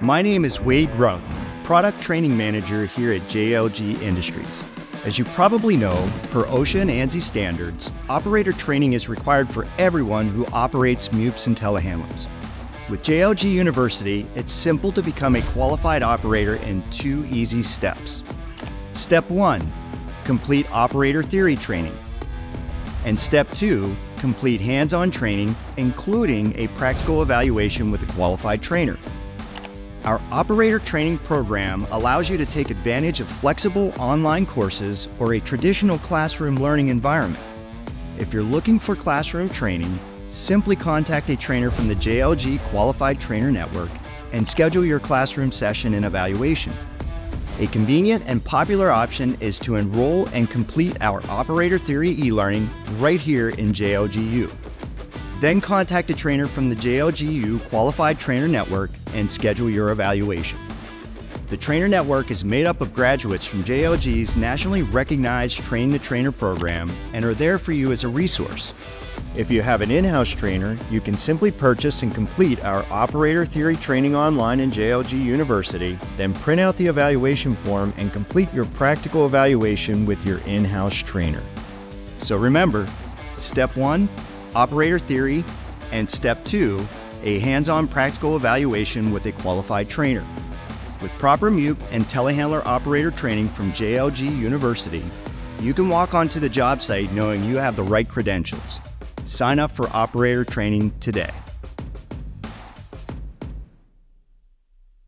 My name is Wade Runk, Product Training Manager here at JLG Industries. As you probably know, per OSHA and ANSI standards, operator training is required for everyone who operates MEWPs and telehandlers. With JLG University, it's simple to become a qualified operator in 2 easy steps. Step 1, complete operator theory training. And Step 2, complete hands-on training, including a practical evaluation with a qualified trainer. Our operator training program allows you to take advantage of flexible online courses or a traditional classroom learning environment. If you're looking for classroom training, simply contact a trainer from the JLG Qualified Trainer Network and schedule your classroom session and evaluation. A convenient and popular option is to enroll and complete our operator theory e-learning right here in JLGU. Then contact a trainer from the JLGU Qualified Trainer Network and schedule your evaluation. The Trainer Network is made up of graduates from JLG's nationally recognized Train-the-Trainer program and are there for you as a resource. If you have an in-house trainer, you can simply purchase and complete our operator theory training online in JLG University, then print out the evaluation form and complete your practical evaluation with your in-house trainer. So remember, Step 1, operator theory, and Step 2, a hands-on practical evaluation with a qualified trainer. With proper MEWP and telehandler operator training from JLG University, you can walk onto the job site knowing you have the right credentials. Sign up for operator training today.